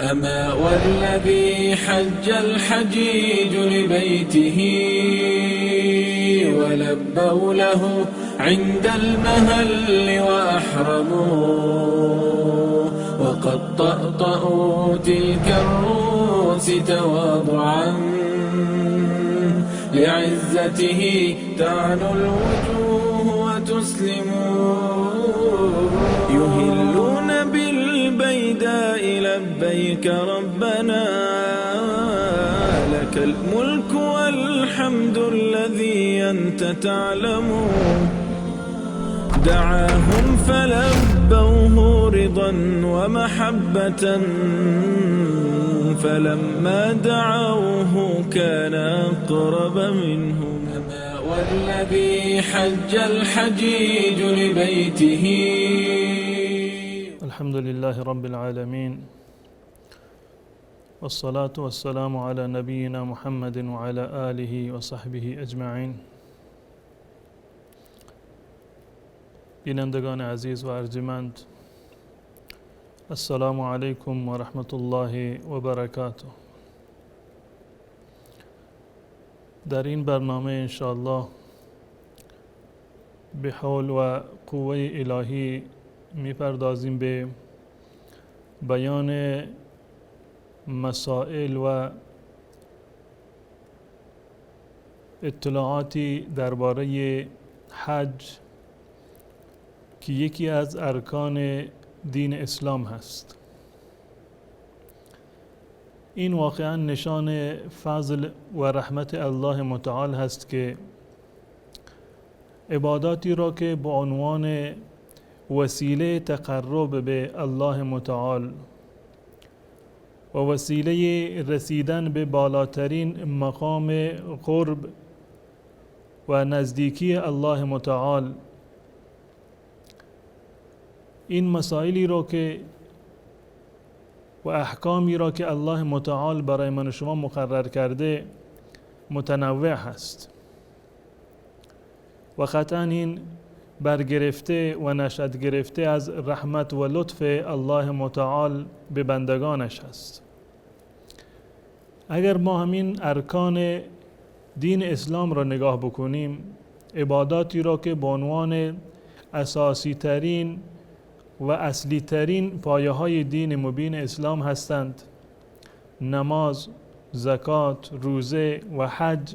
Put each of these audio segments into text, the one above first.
أما والذي حج الحجيج لبيته ولبوا له عند المهل وأحرموا وقد طأطأوا تلك الرؤوس تواضعا لعزته تعنو الوجوه وتسلم يهلون بالبيداء لبيك ربنا لك الملك والحمد الذي أنت تعلم دعاهم فلبوه رضا ومحبة فلما دعوه كان أقرب منهم والذي حج الحجيج لبيته. الحمد لله رب العالمين والصلاة والسلام على نبينا محمد وعلى آله وصحبه أجمعین. بینندگان عزیز و ارجمند، السلام علیکم و رحمت الله و برکاته. در این برنامه انشاءالله به حول و قوه الهی میپردازیم به بیان مسائل و اطلاعاتی درباره حج که یکی از ارکان دین اسلام هست. این واقعا نشان فضل و رحمت الله متعال هست که عباداتی را که به عنوان وسیله تقرب به الله متعال و وسیله رسیدن به بالاترین مقام قرب و نزدیکی الله متعال، این مسائلی را که و احکامی را که الله متعال برای من و شما مقرر کرده متنوع هست و قطعا این برگرفته و نشأت گرفته از رحمت و لطف الله متعال به بندگانش هست. اگر ما همین ارکان دین اسلام را نگاه بکنیم، عباداتی را که به عنوان اساسی ترین و اصلی ترین پایه های دین مبین اسلام هستند، نماز، زکات، روزه و حج،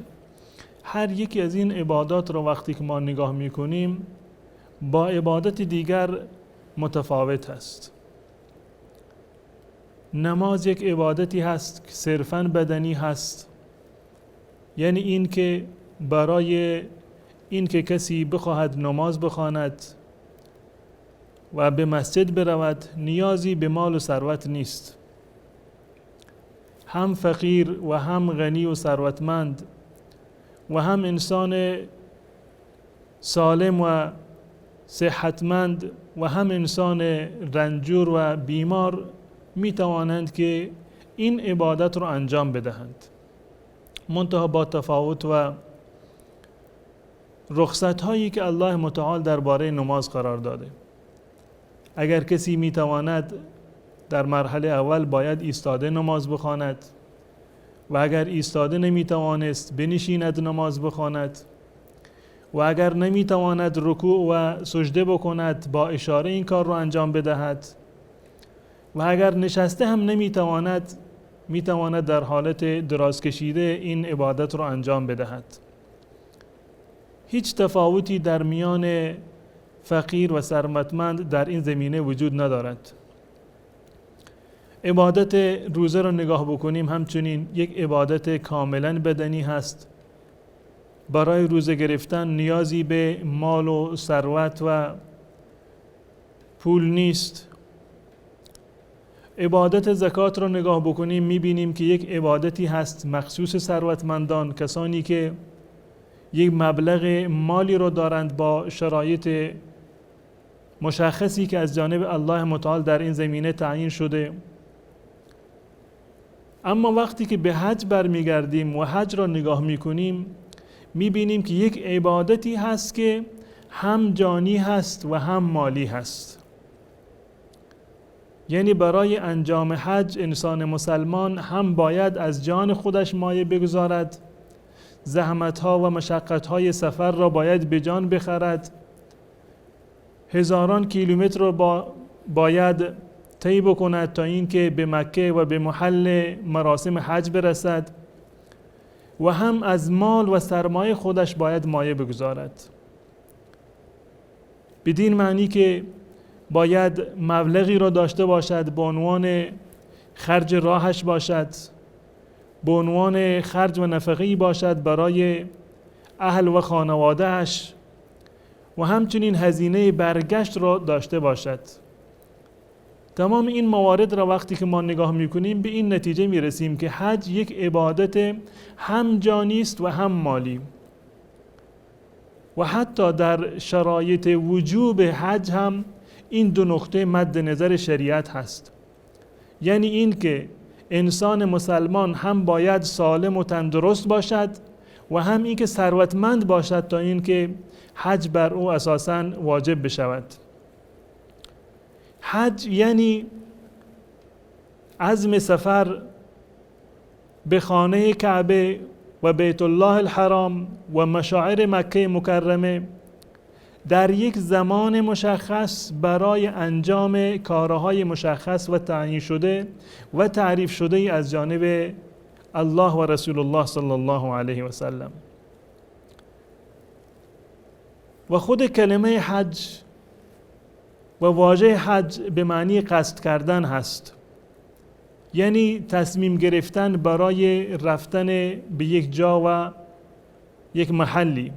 هر یکی از این عبادات را وقتی که ما نگاه میکنیم با عبادت دیگر متفاوت هست. نماز یک عبادتی هست که صرفاً بدنی هست، یعنی این که برای این که کسی بخواهد نماز بخواند و به مسجد برود نیازی به مال و ثروت نیست. هم فقیر و هم غنی و ثروتمند و هم انسان سالم و صحتمند و هم انسان رنجور و بیمار می توانند که این عبادت را انجام بدهند، منتها با تفاوت و رخصت هایی که الله متعال درباره نماز قرار داده. اگر کسی می تواند در مرحله اول باید ایستاده نماز بخواند و اگر ایستاده نمی توانست بنشیند نماز بخواند و اگر نمی تواند رکوع و سجده بکند با اشاره این کار رو انجام بدهد و اگر نشسته هم نمی تواند در حالت دراز کشیده این عبادت رو انجام بدهد. هیچ تفاوتی در میان فقیر و ثروتمند در این زمینه وجود ندارد. عبادت روزه رو نگاه بکنیم، همچنین یک عبادت کاملا بدنی هست. برای روزه گرفتن نیازی به مال و ثروت و پول نیست. عبادت زکات رو نگاه بکنیم میبینیم که یک عبادتی هست مخصوص ثروتمندان، کسانی که یک مبلغ مالی رو دارند با شرایط مشخصی که از جانب الله متعال در این زمینه تعیین شده. اما وقتی که به حج برمیگردیم و حج را نگاه میکنیم میبینیم که یک عبادتی هست که هم جانی هست و هم مالی هست. یعنی برای انجام حج انسان مسلمان هم باید از جان خودش مایه بگذارد، زحمت‌ها و مشقت‌های سفر را باید به جان بخرد، هزاران کیلومتر را باید طی بکند تا اینکه به مکه و به محل مراسم حج برسد و هم از مال و سرمایه خودش باید مایه بگذارد. بدین معنی که باید مبلغی را داشته باشد به عنوان خرج راهش باشد، به عنوان خرج و نفقه‌ای باشد برای اهل و خانواده‌اش و همچنین هزینه برگشت را داشته باشد. تمام این موارد را وقتی که ما نگاه میکنیم به این نتیجه میرسیم که حج یک عبادت هم جانی است و هم مالی و حتی در شرایط وجوب حج هم این دو نقطه مد نظر شریعت هست. یعنی این که انسان مسلمان هم باید سالم و تندرست باشد و هم این که ثروتمند باشد تا این که حج بر او اساساً واجب بشود. حج یعنی عزم سفر به خانه کعبه و بیت الله الحرام و مشاعر مکه مکرمه در یک زمان مشخص برای انجام کارهای مشخص و تعیین شده و تعریف شده از جانب الله و رسول الله صلی الله علیه و سلم. و خود کلمه حج و واژه حج به معنی قصد کردن هست، یعنی تصمیم گرفتن برای رفتن به یک جا و یک محلی.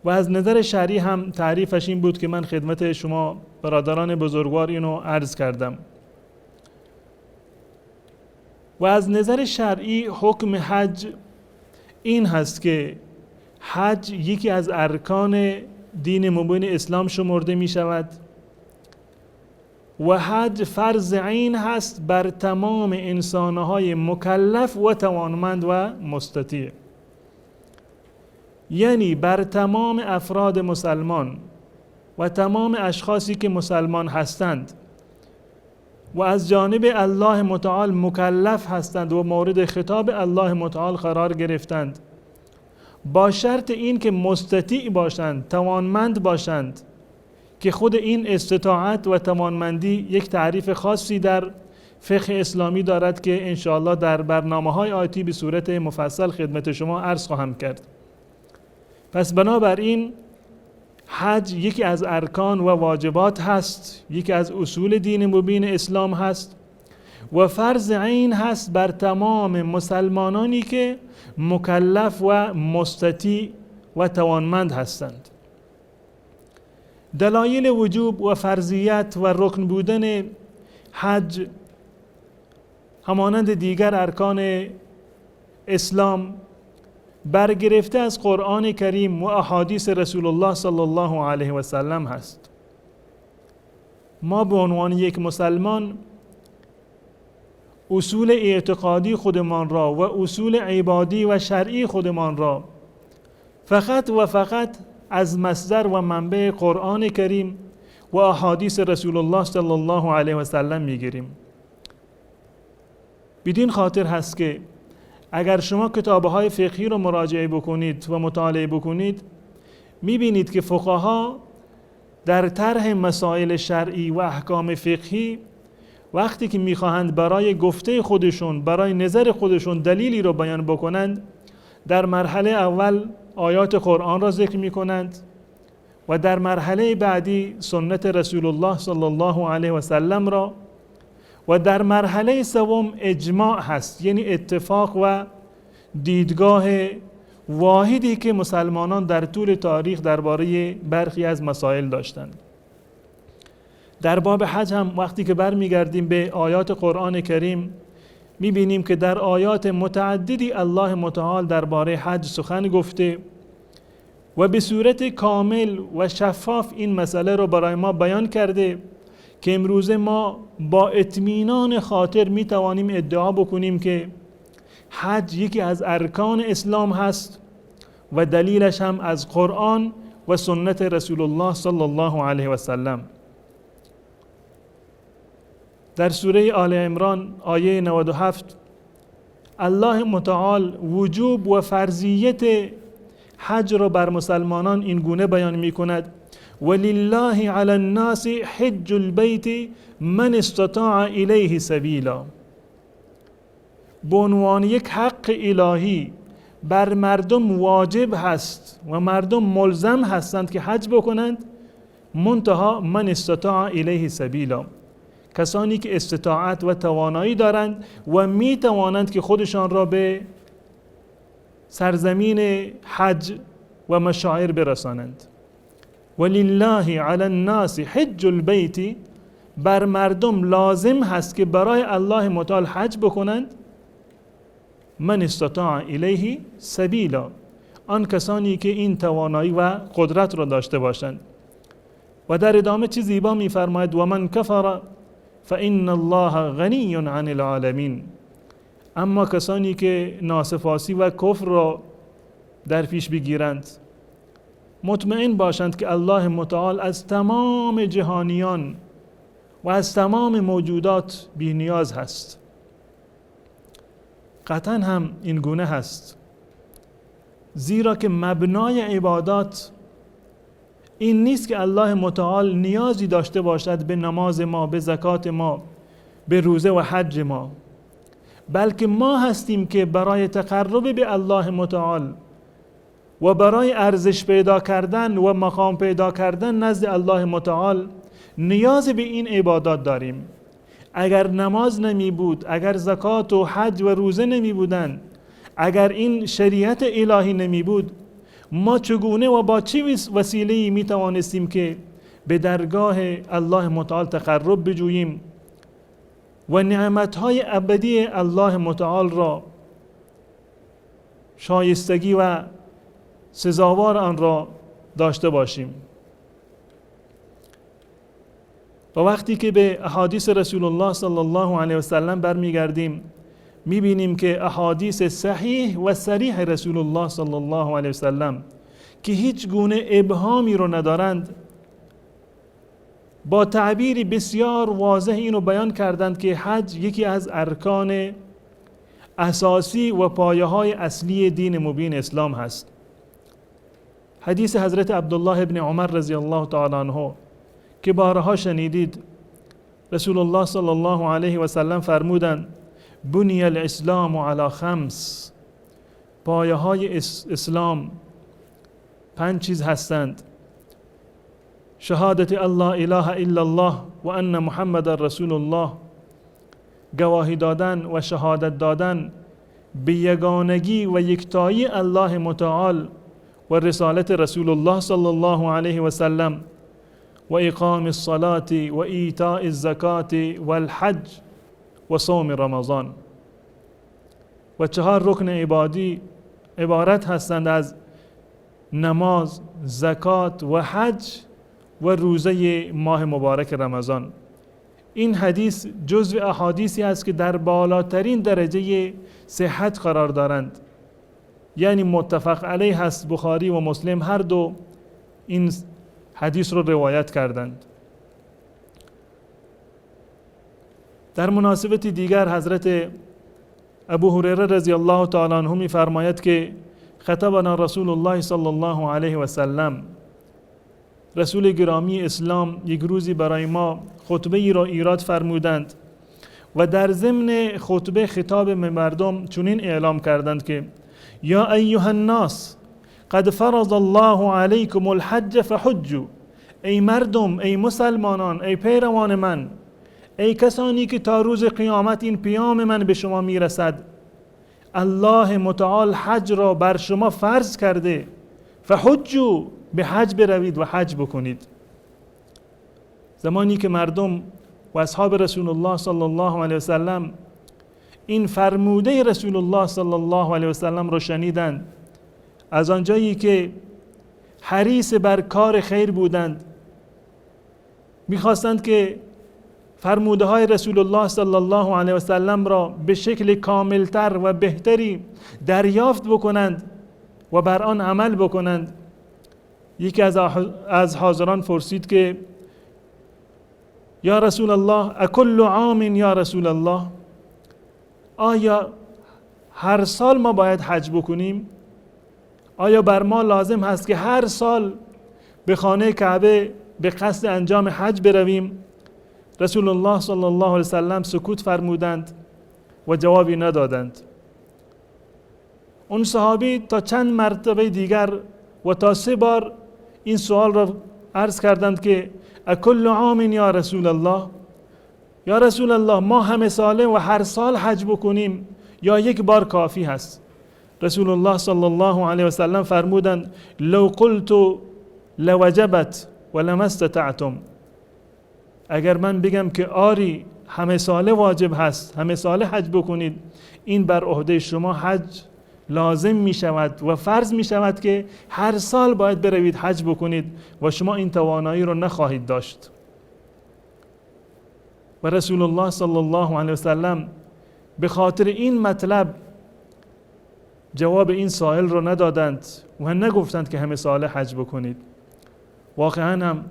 و از نظر شرعی هم تعریفش این بود که من خدمت شما برادران بزرگوار اینو عرض کردم. و از نظر شرعی حکم حج این هست که حج یکی از ارکان دین مبین اسلام شمرده می شود و حج فرض عین هست بر تمام انسانهای مکلف و توانمند و مستطیع، یعنی بر تمام افراد مسلمان و تمام اشخاصی که مسلمان هستند و از جانب الله متعال مکلف هستند و مورد خطاب الله متعال قرار گرفتند، با شرط این که مستطیع باشند، توانمند باشند، که خود این استطاعت و توانمندی یک تعریف خاصی در فقه اسلامی دارد که انشاءالله در برنامه‌های آتی به صورت مفصل خدمت شما عرض خواهم کرد. پس بنابراین حج یکی از ارکان و واجبات هست، یکی از اصول دین مبین اسلام هست و فرض عین هست بر تمام مسلمانانی که مکلف و مستطیع و توانمند هستند. دلایل وجوب و فرضیت و رکن بودن حج همانند دیگر ارکان اسلام برگرفته از قرآن کریم و احادیث رسول الله صلی الله علیه و سلم هست. ما به عنوان یک مسلمان اصول اعتقادی خودمان را و اصول عبادی و شرعی خودمان را فقط و فقط از مصدر و منبع قرآن کریم و احادیث رسول الله صلی الله علیه و سلم میگیریم. بدین خاطر هست که اگر شما کتاب‌های فقهی رو مراجعه بکنید و مطالعه بکنید میبینید که فقها در طرح مسائل شرعی و احکام فقهی وقتی که میخواهند برای گفته خودشون، برای نظر خودشون دلیلی رو بیان بکنند، در مرحله اول آیات قرآن را ذکر میکنند و در مرحله بعدی سنت رسول الله صلی الله علیه و سلم را و در مرحله سوم اجماع هست، یعنی اتفاق و دیدگاه واحدی که مسلمانان در طول تاریخ درباره برخی از مسائل داشتند. در باب حج هم وقتی که برمیگردیم به آیات قرآن کریم میبینیم که در آیات متعددی الله متعال درباره حج سخن گفته و به صورت کامل و شفاف این مسئله رو برای ما بیان کرده که امروزه ما با اطمینان خاطر می توانیم ادعا بکنیم که حج یکی از ارکان اسلام هست و دلیلش هم از قرآن و سنت رسول الله صلی الله علیه و سلم. در سوره آل عمران آیه 97 الله متعال وجوب و فرضیت حج را بر مسلمانان این گونه بیان می کند: ولله علی الناس حج البیت من استطاع الیه سبیلا. به عنوان یک حق الهی بر مردم واجب هست و مردم ملزم هستند که حج بکنند، منتها من استطاع الیه سبیلا، کسانی که استطاعت و توانایی دارند و می توانند که خودشان را به سرزمین حج و مشاعر برسانند. ولله علی الناس حج البیت، بر مردم لازم هست که برای الله متعال حج بکنند، من استطاع الیه سبیلا، آن کسانی که این توانایی و قدرت را داشته باشند. و در ادامه چه زیبا می فرماید: و من کفر فإن الله غنی عن العالمین. اما کسانی که ناسپاسی و کفر را در پیش بگیرند، مطمئن باشند که الله متعال از تمام جهانیان و از تمام موجودات بی نیاز هست. قطعا هم این گونه هست، زیرا که مبنای عبادات این نیست که الله متعال نیازی داشته باشد به نماز ما، به زکات ما، به روزه و حج ما، بلکه ما هستیم که برای تقرب به الله متعال و برای ارزش پیدا کردن و مقام پیدا کردن نزد الله متعال نیاز به این عبادات داریم. اگر نماز نمی بود، اگر زکات و حج و روزه نمی بودند، اگر این شریعت الهی نمی بود، ما چگونه و با چه وسیله‌ای می توانستیم که به درگاه الله متعال تقرب بجوییم و نعمتهای ابدی الله متعال را، شایستگی و سزاوار آن را داشته باشیم. و وقتی که به احادیث رسول الله صلی الله علیه و سلم برمیگردیم، میبینیم که احادیث صحیح و صریح رسول الله صلی الله علیه و سلم که هیچ گونه ابهامی رو ندارند، با تعبیری بسیار واضح اینو بیان کردند که حج یکی از ارکان اساسی و پایه‌های اصلی دین مبین اسلام هست. حدیث حضرت عبدالله ابن عمر رضی الله تعالی عنه که بارها شنیدید، رسول الله صلی الله علیه و سلم فرمودند: بنی الاسلام علی خمس، پایه‌های اسلام 5 چیز هستند: شهادت الله اله الا الله و ان محمد رسول الله، گواهی دادن و شهادت دادن به یگانگی و یکتایی الله متعال و رسالت رسول الله صلی الله علیه و سلم، و اقام الصلاة و ایتاء الزکاة و الحج و صوم رمضان. و 4 رکن عبادی عبارت هستند از نماز، زکات و حج و روزه ماه مبارک رمضان. این حدیث جزو احادیثی است که در بالاترین درجه صحت قرار دارند، یعنی متفق علیه هست. بخاری و مسلم هر دو این حدیث رو روایت کردند. در مناسبت دیگر حضرت ابو هریره رضی الله تعالی عنه می فرماید که خطبنا رسول الله صلی الله علیه و سلم، رسول گرامی اسلام یک روزی برای ما خطبه ای را ایراد فرمودند و در ضمن خطبه خطاب به مردم چنین اعلام کردند که یا ایها الناس قد فرض الله علیکم الحج فحجوا. ای مردم، ای مسلمانان، ای پیروان من، ای کسانی که تا روز قیامت این پیام من به شما میرسد، الله متعال حج را بر شما فرض کرده، فحجوا، به حج بروید و حج بکنید. زمانی که مردم و اصحاب رسول الله صلی الله علیه و سلم این فرموده رسول الله صلی الله علیه و سلم را شنیدند، از آنجایی که حریص بر کار خیر بودند، میخواستند که فرموده های رسول الله صلی الله علیه و سلم را به شکل کاملتر و بهتری دریافت بکنند و بر آن عمل بکنند، یکی از حاضران پرسید که یا رسول الله اکل عام یا رسول الله، آیا هر سال ما باید حج بکنیم؟ آیا بر ما لازم هست که هر سال به خانه کعبه به قصد انجام حج برویم؟ رسول الله صلی الله علیه وسلم سکوت فرمودند و جوابی ندادند. اون صحابی تا چند مرتبه دیگر و تا 3 بار این سوال را عرض کردند که اکل عام یا رسول الله، یا رسول الله ما همه ساله و هر سال حج بکنیم یا یک بار کافی هست؟ رسول الله صلی الله علیه وسلم فرمودند لو قلت لوجبت ولما استطعتم، اگر من بگم که آری همه ساله واجب هست، همه ساله حج بکنید، این بر عهده شما حج لازم می شود و فرض می شود که هر سال باید بروید حج بکنید و شما این توانایی رو نخواهید داشت. و رسول الله صلی الله علیه وسلم به خاطر این مطلب جواب این سائل رو ندادند و نگفتند که همه ساله حج بکنید. واقعا هم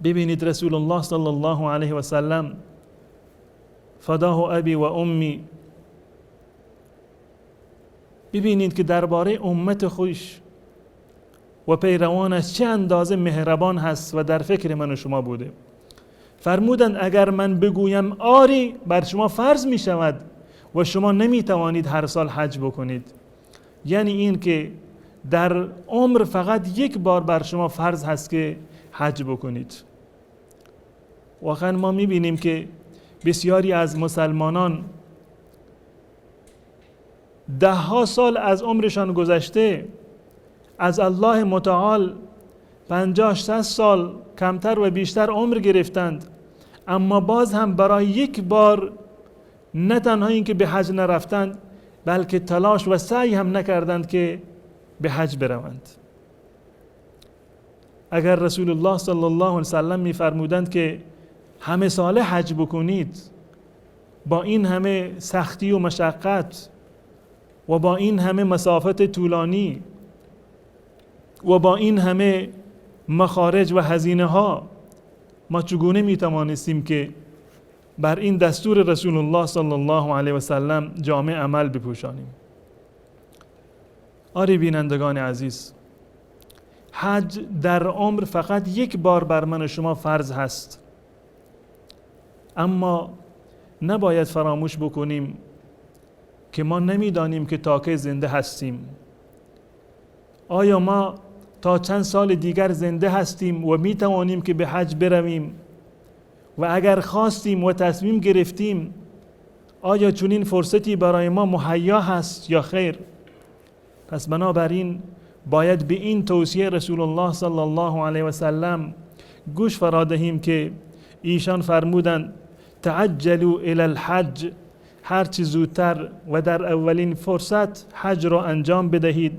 ببینید رسول الله صلی الله علیه وسلم فداه ابی و امی، ببینید که درباره امت خویش و پیروانش چه اندازه مهربان هست و در فکر من و شما بوده. فرمودند اگر من بگویم آری بر شما فرض می شود و شما نمی توانید هر سال حج بکنید، یعنی این که در عمر فقط یک بار بر شما فرض هست که حج بکنید. واقعا ما می بینیم که بسیاری از مسلمانان 10 سال از عمرشان گذشته، از الله متعال 50-60 سال کمتر و بیشتر عمر گرفتند، اما باز هم برای یک بار نه تنها این که به حج نرفتند بلکه تلاش و سعی هم نکردند که به حج بروند. اگر رسول الله صلی الله علیه وسلم می‌فرمودند که همه ساله حج بکنید با این همه سختی و مشقت و با این همه مسافت طولانی و با این همه مخارج و هزینه ها، ما چگونه می توانستیم که بر این دستور رسول الله صلی الله علیه و سلم جامع عمل بپوشانیم؟ آری بینندگان عزیز، حج در عمر فقط یک بار بر من و شما فرض هست، اما نباید فراموش بکنیم که ما نمیدانیم که تا کی زنده هستیم. آیا ما تا چند سال دیگر زنده هستیم و می توانیم که به حج برویم؟ و اگر خواستیم و تصمیم گرفتیم آیا چنین فرصتی برای ما مهیا هست یا خیر؟ پس بنابراین باید به این توصیه رسول الله صلی الله علیه و سلم گوش فرا دهیم که ایشان فرمودند تعجلوا الی الحج، هر چه زودتر و در اولین فرصت حج را انجام بدهید،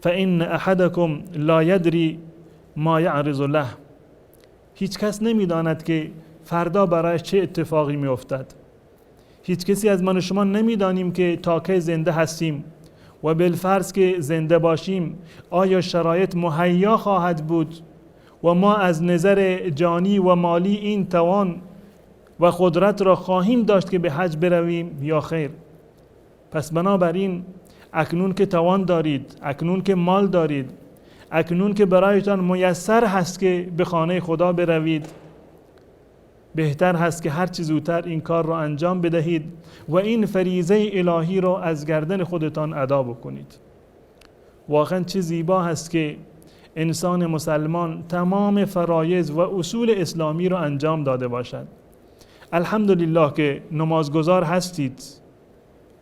فإن احدکم لا یدری ما یعرض له، هیچ کس نمیداند که فردا برایش چه اتفاقی می افتد. هیچ کسی از من و شما نمیدانیم که تا کی زنده هستیم و بالفرض که زنده باشیم آیا شرایط مهیا خواهد بود و ما از نظر جانی و مالی این توان و قدرت را خواهیم داشت که به حج برویم یا خیر؟ پس بنابراین اکنون که توان دارید، اکنون که مال دارید، اکنون که برایتان میسر هست که به خانه خدا بروید، بهتر هست که هر چه زودتر این کار را انجام بدهید و این فریضه الهی را از گردن خودتان ادا بکنید. واقعا چه زیبا هست که انسان مسلمان تمام فرایض و اصول اسلامی را انجام داده باشد. الحمدلله که نمازگزار هستید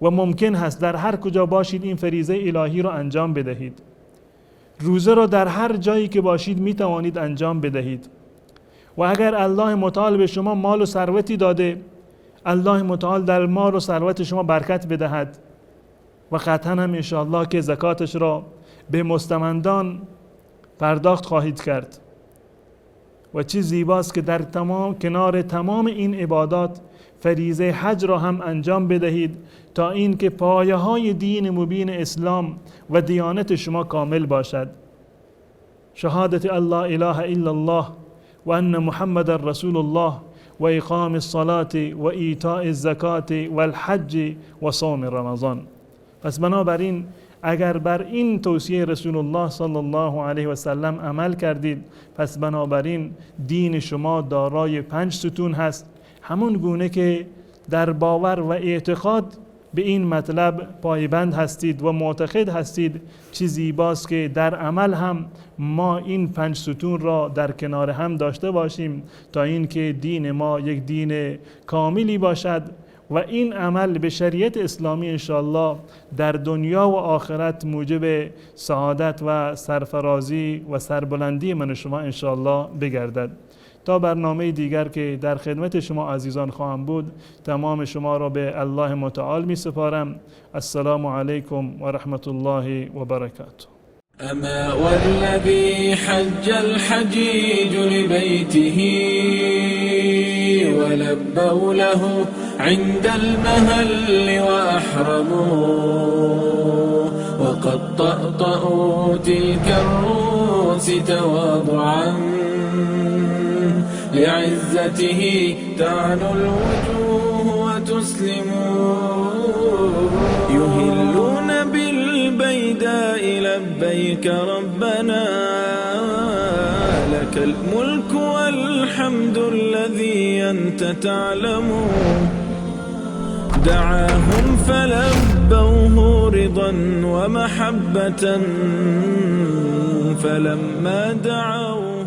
و ممکن هست در هر کجا باشید این فریضه الهی را انجام بدهید. روزه را در هر جایی که باشید می توانید انجام بدهید. و اگر الله متعال به شما مال و ثروتی داده، الله متعال در مال و ثروت شما برکت بدهد و قطعا هم انشاءالله که زکاتش را به مستمندان پرداخت خواهید کرد. و چه زیباست که در کنار تمام این عبادات فریضه حج را هم انجام بدهید تا این که پایه های دین مبین اسلام و دیانت شما کامل باشد. شهادت الله اله الا الله و ان محمد رسول الله و اقام الصلاة و ایتاء الزکات و الحج و صوم رمضان. پس بنابراین اگر بر این توصیه رسول الله صلی الله علیه و سلم عمل کردید، پس بنابراین دین شما دارای 5 ستون هست. همون گونه که در باور و اعتقاد به این مطلب پایبند هستید و معتقد هستید، چه زیباست که در عمل هم ما این 5 ستون را در کنار هم داشته باشیم تا اینکه دین ما یک دین کاملی باشد و این عمل به شریعت اسلامی انشاءالله در دنیا و آخرت موجب سعادت و سرفرازی و سربلندی من شما انشاءالله بگردد. تا برنامه دیگر که در خدمت شما عزیزان خواهم بود، تمام شما را به الله متعال می سپارم. السلام علیکم و رحمت الله و برکاته. أما والذي حج الحجيج لبيته ولبوا له عند المهل وأحرموا وقد طأطأوا تلك الرؤوس تواضعا لعزته تعنو الوجوه وتسلم يهلون بالبيداء لبيك ربنا لك الملك والحمد الذي أنت تعلم دعاهم فلبوه رضا ومحبة فلما دعوا